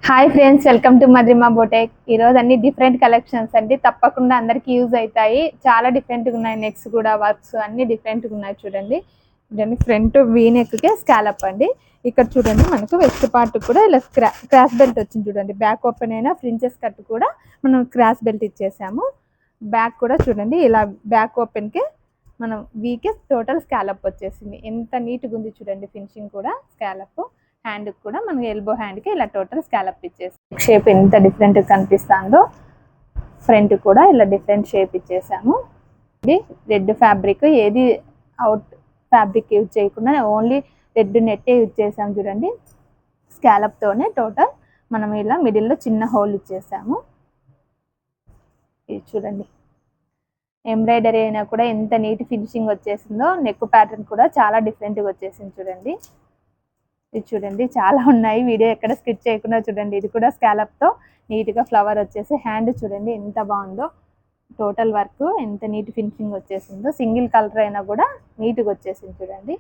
Hi friends, welcome to Madhurima boutique. ఈరోజు అన్ని different collections అండి, తప్పకుండా అందరికి యూజ్ అవుతాయి. చాలా డిఫరెంట్గా ఉన్నాయి. నెక్స్ కూడా వర్క్స్ అన్ని డిఫరెంట్గా ఉన్నాయి. చూడండి ఫ్రంట్ వీ నెక్కే స్కాలప్ అండి. ఇక్కడ చూడండి మనకు వెస్ట్ పార్ట్ కూడా ఇలా క్రాస్ బెల్ట్ వచ్చింది. చూడండి బ్యాక్ ఓపెన్ అయినా ఫ్రించెస్ కట్ కూడా మనం క్రాస్ బెల్ట్ ఇచ్చేసాము. బ్యాక్ కూడా చూడండి ఇలా బ్యాక్ ఓపెన్కే మనం వీకే టోటల్ స్కాలప్ వచ్చేసింది. ఎంత నీట్గా ఉంది చూడండి. ఫినిషింగ్ కూడా స్కాలప్. హ్యాండ్ కూడా మనకి ఎల్బో హ్యాండ్కి ఇలా టోటల్ స్కాలప్ ఇచ్చేసి షేప్ ఎంత డిఫరెంట్గా కనిపిస్తుందో. ఫ్రంట్ కూడా ఇలా డిఫరెంట్ షేప్ ఇచ్చేసాము. ఇది రెడ్ ఫ్యాబ్రిక్, ఏది అవుట్ ఫ్యాబ్రిక్ యూజ్ చేయకుండా ఓన్లీ రెడ్ నెట్టే యూజ్ చేసాము. చూడండి స్కాలప్తోనే టోటల్ మనం ఇలా మిడిల్లో చిన్న హోల్ ఇచ్చేసాము. ఇది చూడండి ఎంబ్రాయిడరీ అయినా కూడా ఎంత నీట్ ఫినిషింగ్ వచ్చేసిందో. నెక్ ప్యాటర్న్ కూడా చాలా డిఫరెంట్గా వచ్చేసింది. చూడండి ఇది చూడండి చాలా ఉన్నాయి. వీడియో ఎక్కడ స్కిప్ చేయకుండా చూడండి. ఇది కూడా స్కాలప్తో నీట్గా ఫ్లవర్ వచ్చేసి హ్యాండ్ చూడండి ఎంత బాగుందో. టోటల్ వర్క్ ఎంత నీట్ ఫినిషింగ్ వచ్చేసిందో. సింగిల్ కలర్ అయినా కూడా నీట్గా వచ్చేసింది. చూడండి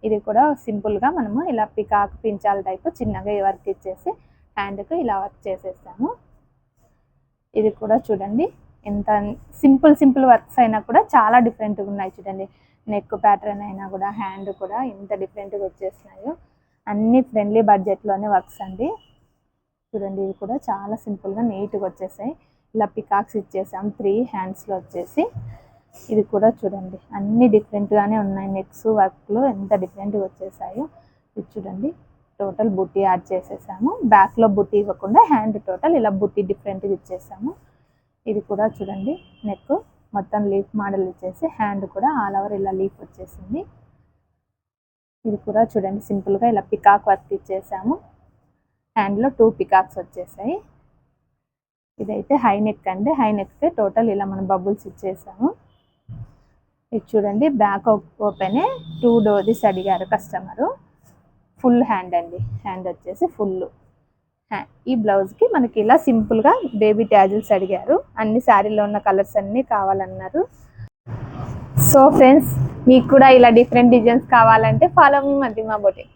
ఇది కూడా సింపుల్గా మనము ఇలా పికాక్ పించాల టైప్ చిన్నగా వర్క్ ఇచ్చేసి హ్యాండ్కి ఇలా వర్క్ చేసేస్తాము. ఇది కూడా చూడండి ఎంత సింపుల్ వర్క్స్ అయినా కూడా చాలా డిఫరెంట్గా ఉన్నాయి. చూడండి నెక్ ప్యాటర్న్ అయినా కూడా హ్యాండ్ కూడా ఎంత డిఫరెంట్గా వచ్చేసినాయో. అన్ని ఫ్రెండ్లీ బడ్జెట్లోనే వర్క్స్ అండి. చూడండి ఇవి కూడా చాలా సింపుల్గా నీట్గా వచ్చేసాయి. ఇలా పికాక్స్ ఇచ్చేసాం 3 హ్యాండ్స్లో వచ్చేసి. ఇది కూడా చూడండి అన్ని డిఫరెంట్గానే ఉన్నాయి. నెక్స్ వర్క్లు ఎంత డిఫరెంట్గా వచ్చేసాయో. ఇది చూడండి టోటల్ బుట్టి యాడ్ చేసేసాము. బ్యాక్లో బుట్టి ఇవ్వకుండా హ్యాండ్ టోటల్ ఇలా బుట్టి డిఫరెంట్గా ఇచ్చేసాము. ఇది కూడా చూడండి నెక్ మొత్తం లీఫ్ మోడల్ ఇచ్చేసి హ్యాండ్ కూడా ఆల్ ఓవర్ ఇలా లీఫ్ వచ్చేసింది. ఇది కూడా చూడండి సింపుల్గా ఇలా పికాక్ వర్క్ ఇచ్చేసాము. హ్యాండ్లో 2 పికాక్స్ వచ్చేసాయి. ఇదైతే హై నెక్ అండి. హై నెక్కి టోటల్ ఇలా మనం బబుల్స్ ఇచ్చేసాము. ఇది చూడండి బ్యాక్ ఓపెనే 2 డోరీస్ అడిగారు కస్టమరు. ఫుల్ హ్యాండ్ అండి. హ్యాండ్ వచ్చేసి ఫుల్. ఈ బ్లౌజ్కి మనకి ఇలా సింపుల్గా బేబీ ట్యాజిల్స్ అడిగారు. అన్ని శారీలో ఉన్న కలర్స్ అన్నీ కావాలన్నారు. సో ఫ్రెండ్స్, మీకు కూడా ఇలా డిఫరెంట్ డిజైన్స్ కావాలంటే ఫాలో మీ మద్రిమా బొటెక్.